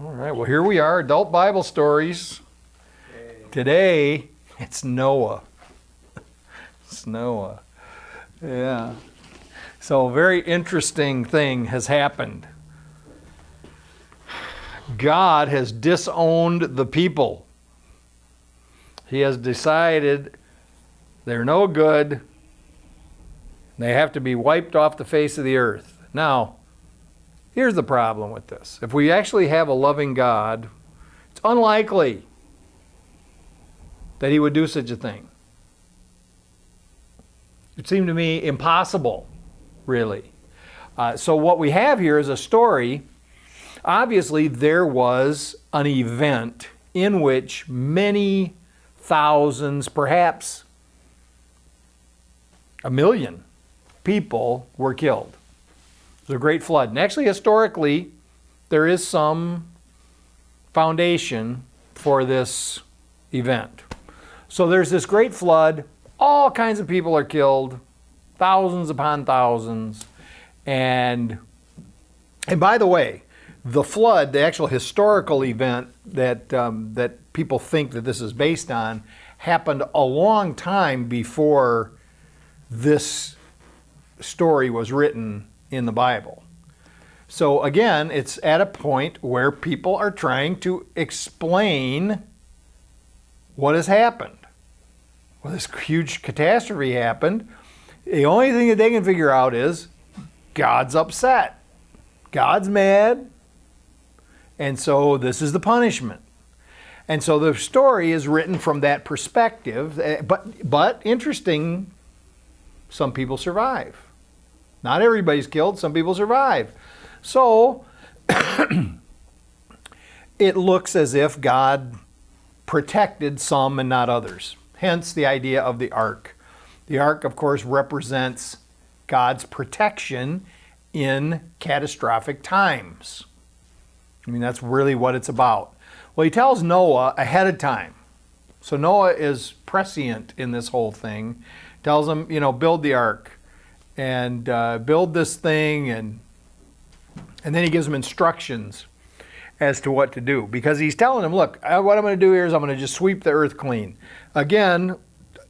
All right, well, here we are, Adult Bible Stories. Today, it's Noah. It's Noah. Yeah. So a very interesting thing has happened. God has disowned the people. He has decided they're no good. They have to be wiped off the face of the earth. Now, here's the problem with this. If we actually have a loving God, it's unlikely that he would do such a thing. It seemed to me impossible, really. So what we have here is a story. Obviously, there was an event in which many thousands, perhaps a million people were killed. It was a great flood. And actually, historically, there is some foundation for this event. So there's this great flood. All kinds of people are killed, thousands upon thousands. And by the way, the flood, the actual historical event that people think that this is based on, happened a long time before this story was written in the Bible. So again, it's at a point where people are trying to explain what has happened. Well, this huge catastrophe happened. The only thing that they can figure out is God's upset. God's mad. And so this is the punishment. And so the story is written from that perspective. But interesting, some people survive. Not everybody's killed. Some people survive. So it looks as if God protected some and not others. Hence the idea of the ark. The ark, of course, represents God's protection in catastrophic times. I mean, that's really what it's about. Well, he tells Noah ahead of time. So Noah is prescient in this whole thing. Tells him, build the ark and build this thing. And then he gives him instructions as to what to do. Because he's telling him, look, what I'm going to do here is I'm going to just sweep the earth clean. Again,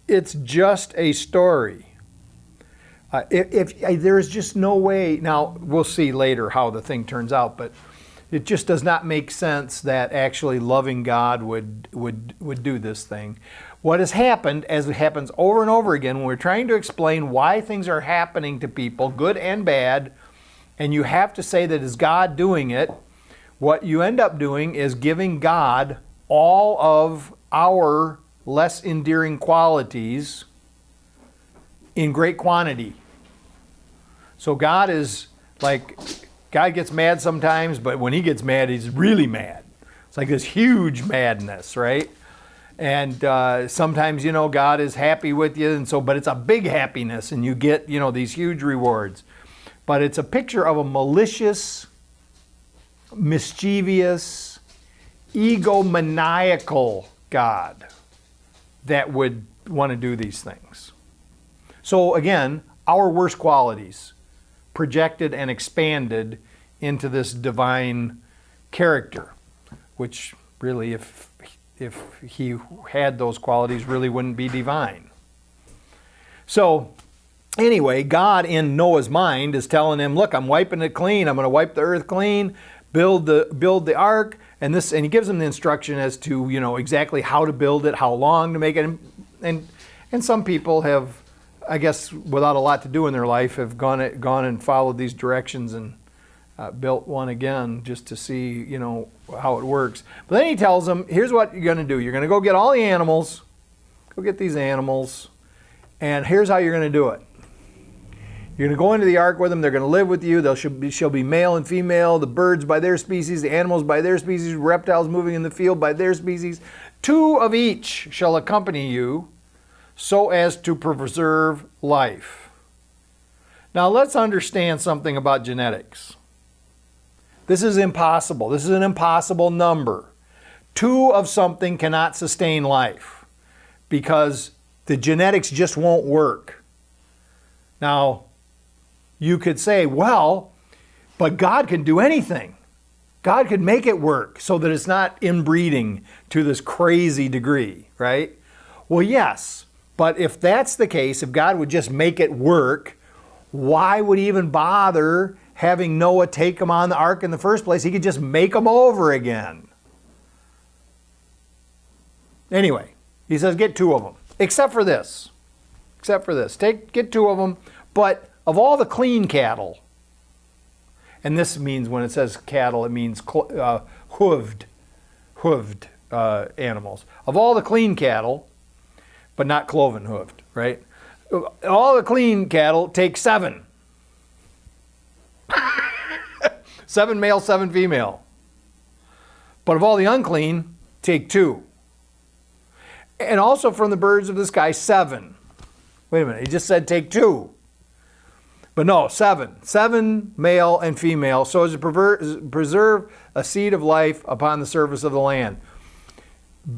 it's just a story. If there's just no way, now we'll see later how the thing turns out, but it just does not make sense that actually loving God would do this thing. What has happened, as it happens over and over again, when we're trying to explain why things are happening to people, good and bad, and you have to say that is God doing it, what you end up doing is giving God all of our less endearing qualities in great quantity. So God gets mad sometimes, but when he gets mad, he's really mad. It's like this huge madness, right? And sometimes, God is happy with you, but it's a big happiness, and you get, these huge rewards. But it's a picture of a malicious, mischievous, egomaniacal God that would want to do these things. So again, our worst qualities projected and expanded into this divine character, which really, if he had those qualities, really wouldn't be divine. So anyway, God in Noah's mind is telling him, look, I'm wiping it clean. I'm going to wipe the earth clean, build the ark, and he gives him the instruction as to, exactly how to build it, how long to make it. And some people have, I guess, without a lot to do in their life, have gone and followed these directions and built one again just to see, how it works. But then he tells them, here's what you're going to do. You're going to go get all the animals. Go get these animals. And here's how you're going to do it. You're going to go into the ark with them. They're going to live with you. Shall be male and female, the birds by their species, the animals by their species, reptiles moving in the field by their species. 2 of each shall accompany you so as to preserve life. Now let's understand something about genetics. This is impossible. This is an impossible number. 2 of something cannot sustain life because the genetics just won't work. Now, you could say, well, but God can do anything. God could make it work so that it's not inbreeding to this crazy degree, right? Well, yes, but if that's the case, if God would just make it work, why would he even bother having Noah take them on the ark in the first place? He could just make them over again. Anyway, he says get 2 of them, except for this. Get 2 of them, but of all the clean cattle, and this means, when it says cattle, it means hooved animals. Of all the clean cattle, but not cloven hooved, right? All the clean cattle, take 7. 7 male, 7 female. But of all the unclean, take 2. And also from the birds of the sky, 7. Wait a minute, he just said take 2. But no, 7. 7 male and female, so as to preserve a seed of life upon the surface of the land.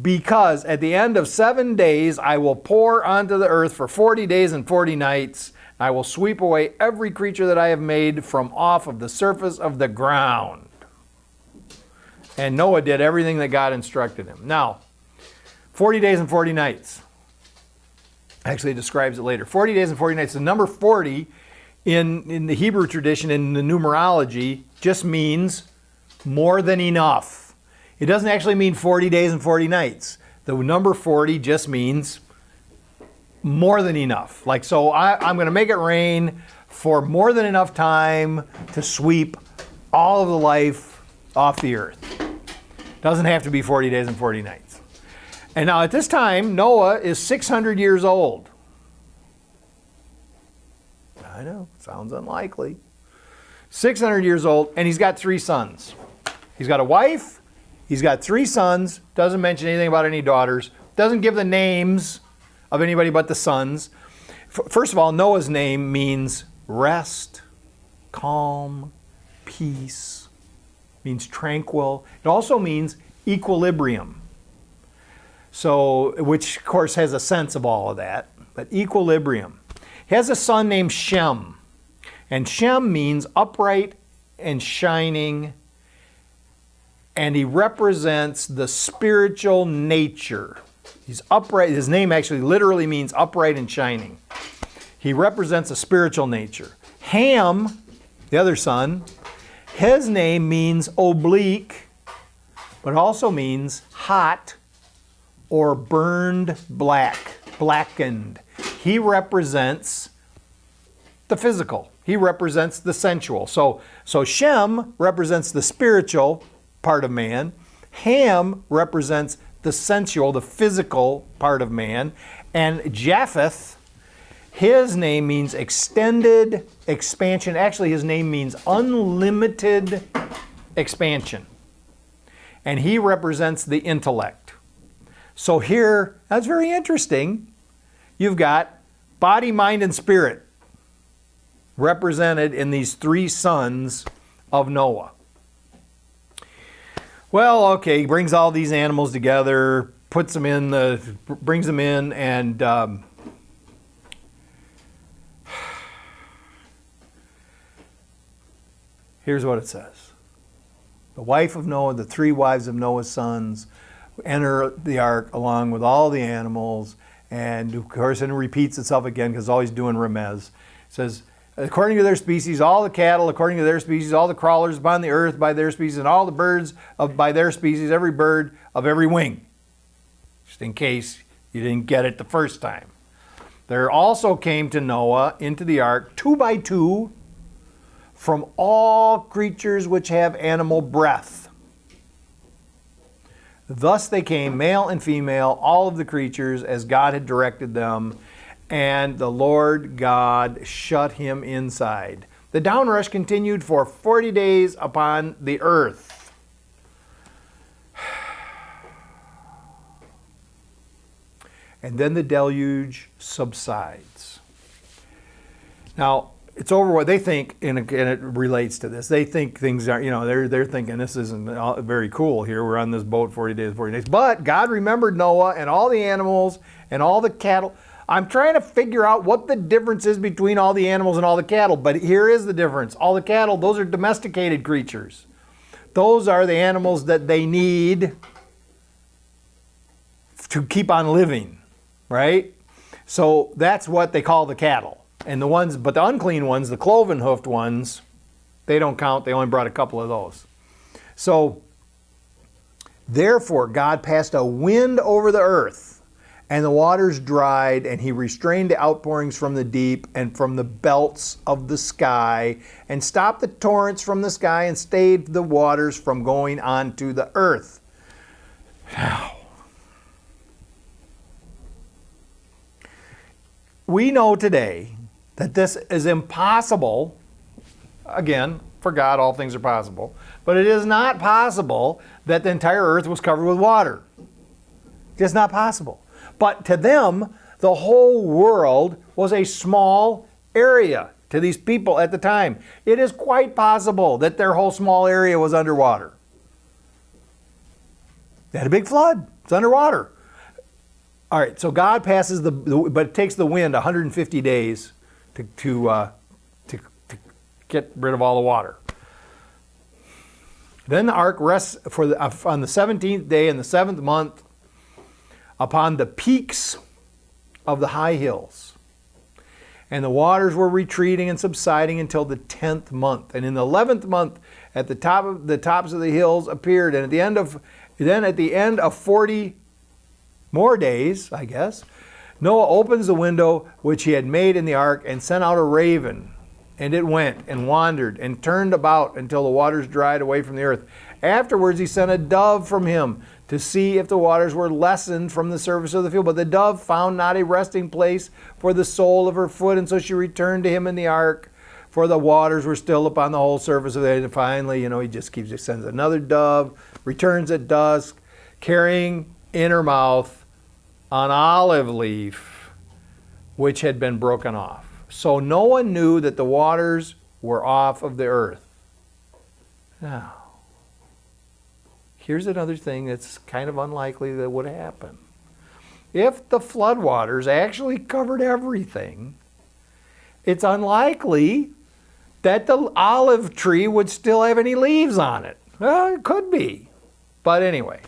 Because at the end of 7 days I will pour onto the earth for 40 days and 40 nights. I will sweep away every creature that I have made from off of the surface of the ground. And Noah did everything that God instructed him. Now, 40 days and 40 nights. Actually, it describes it later. 40 days and 40 nights. The number 40 in the Hebrew tradition, in the numerology, just means more than enough. It doesn't actually mean 40 days and 40 nights. The number 40 just means more than enough. Like, so I'm going to make it rain for more than enough time to sweep all of the life off the earth. Doesn't have to be 40 days and 40 nights. And now at this time, Noah is 600 years old. I know, sounds unlikely. 600 years old, and he's got 3 sons. He's got a wife, he's got 3 sons, doesn't mention anything about any daughters, doesn't give the names of anybody but the sons. First of all, Noah's name means rest, calm, peace, means tranquil. It also means equilibrium. So, which of course has a sense of all of that, but equilibrium. He has a son named Shem, and Shem means upright and shining, and he represents the spiritual nature. He's upright. His name actually literally means upright and shining. He represents a spiritual nature. Ham, the other son, his name means oblique, but also means hot or burned black, blackened. He represents the physical. He represents the sensual. So Shem represents the spiritual part of man. Ham represents the sensual, the physical part of man. And Japheth, his name means extended expansion. Actually, his name means unlimited expansion. And he represents the intellect. So here, that's very interesting. You've got body, mind, and spirit represented in these 3 sons of Noah. Well, okay, he brings all these animals together, puts them in brings them in, and here's what it says. The wife of Noah, the 3 wives of Noah's sons, enter the ark along with all the animals, and of course it repeats itself again because all he's doing remez. It says, according to their species, all the cattle, according to their species, all the crawlers upon the earth by their species, and all the birds by their species, every bird of every wing. Just in case you didn't get it the first time. There also came to Noah into the ark 2 by 2 from all creatures which have animal breath. Thus they came, male and female, all of the creatures, as God had directed them, and the Lord God shut him inside. The downrush continued for 40 days upon the earth. And then the deluge subsides. Now, it's over what they think, and it relates to this. They think things are, they're thinking this isn't very cool here. We're on this boat 40 days, 40 days. But God remembered Noah and all the animals and all the cattle. I'm trying to figure out what the difference is between all the animals and all the cattle. But here is the difference. All the cattle, those are domesticated creatures. Those are the animals that they need to keep on living, right? So that's what they call the cattle. And the ones, but the unclean ones, the cloven-hoofed ones, they don't count. They only brought a couple of those. So, therefore, God passed a wind over the earth, and the waters dried, and he restrained the outpourings from the deep and from the belts of the sky, and stopped the torrents from the sky, and stayed the waters from going on to the earth. Now, we know today that this is impossible. Again, for God, all things are possible. But it is not possible that the entire earth was covered with water. It's not possible. But to them, the whole world was a small area to these people at the time. It is quite possible that their whole small area was underwater. They had a big flood. It's underwater. All right, so God passes but it takes the wind 150 days to get rid of all the water. Then the ark rests on the 17th day in the 7th month upon the peaks of the high hills. And the waters were retreating and subsiding until the 10th month. And in the 11th month, at the tops of the hills appeared. And at the end of 40 more days, I guess, Noah opens the window which he had made in the ark and sent out a raven. And it went and wandered and turned about until the waters dried away from the earth. Afterwards he sent a dove from him to see if the waters were lessened from the surface of the field. But the dove found not a resting place for the sole of her foot, and so she returned to him in the ark, for the waters were still upon the whole surface of it. And finally, he sends another dove, returns at dusk, carrying in her mouth an olive leaf which had been broken off. So Noah knew that the waters were off of the earth. Now, here's another thing that's kind of unlikely that would happen. If the floodwaters actually covered everything, it's unlikely that the olive tree would still have any leaves on it. Well, it could be. But anyway,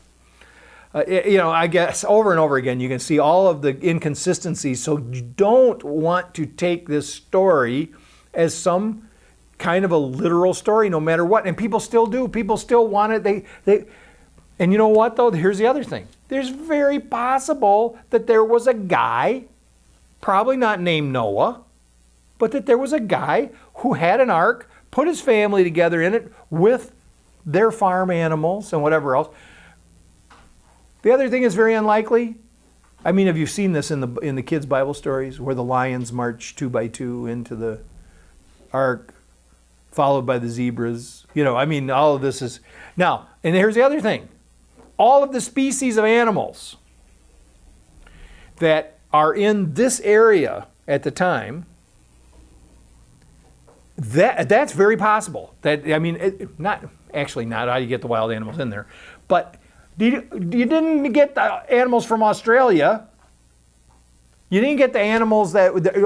I guess over and over again you can see all of the inconsistencies. So you don't want to take this story as some kind of a literal story, no matter what. And people still do. People still want it. And you know what, though? Here's the other thing. There's very possible that there was a guy, probably not named Noah, but that there was a guy who had an ark, put his family together in it with their farm animals and whatever else. The other thing is very unlikely. I mean, have you seen this in the kids' Bible stories where the lions march 2 by 2 into the ark, followed by the zebras? All of this is... Now, and here's the other thing. All of the species of animals that are in this area at the time, that's very possible. Not how you get the wild animals in there, but you didn't get the animals from Australia. You didn't get the animals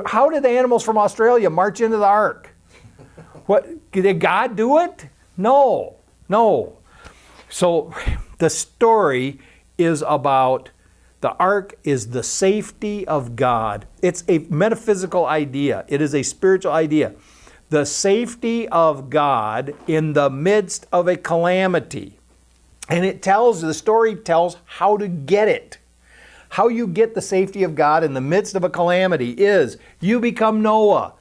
how did the animals from Australia march into the ark? What, did God do it? No. So the story is about the ark is the safety of God. It's a metaphysical idea. It is a spiritual idea. The safety of God in the midst of a calamity. And the story tells how to get it. How you get the safety of God in the midst of a calamity is you become Noah.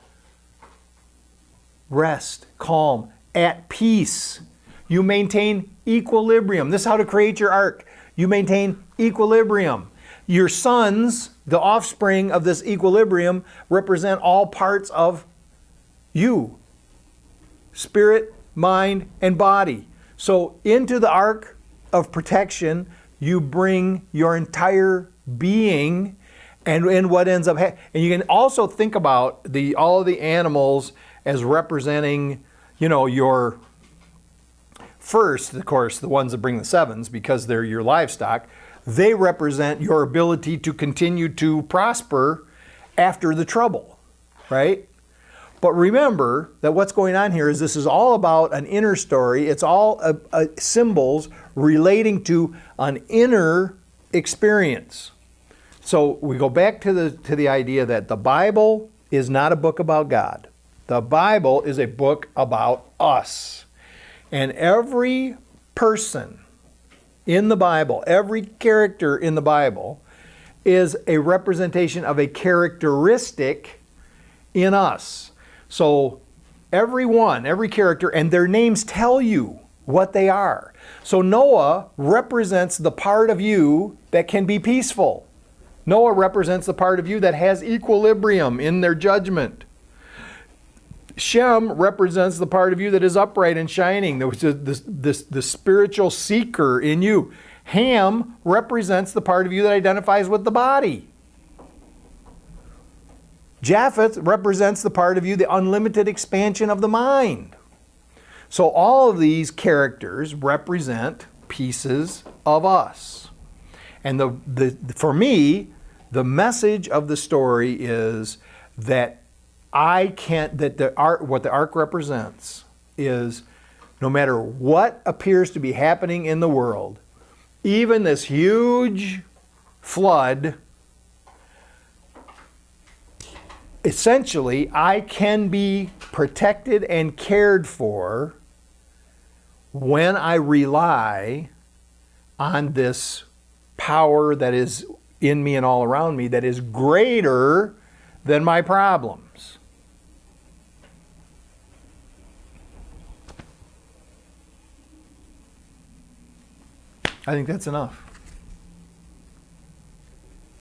Rest, calm, at peace. You maintain equilibrium. This is how to create your ark. You maintain equilibrium. Your sons, the offspring of this equilibrium, represent all parts of you. Spirit, mind, and body. So into the ark of protection, you bring your entire being, and what ends up and you can also think about all of the animals as representing, your first, of course, the ones that bring the sevens, because they're your livestock, they represent your ability to continue to prosper after the trouble, right? But remember that what's going on here is this is all about an inner story. It's all symbols relating to an inner experience. So we go back to the idea that the Bible is not a book about God. The Bible is a book about us. And every person in the Bible, every character in the Bible is a representation of a characteristic in us. So everyone, every character, and their names tell you what they are. So Noah represents the part of you that can be peaceful. Noah represents the part of you that has equilibrium in their judgment. Shem represents the part of you that is upright and shining, the spiritual seeker in you. Ham represents the part of you that identifies with the body. Japheth represents the part of you, the unlimited expansion of the mind. So all of these characters represent pieces of us. And for me, the message of the story is that what the ark represents is no matter what appears to be happening in the world, even this huge flood, essentially, I can be protected and cared for when I rely on this power that is in me and all around me that is greater than my problems. I think that's enough.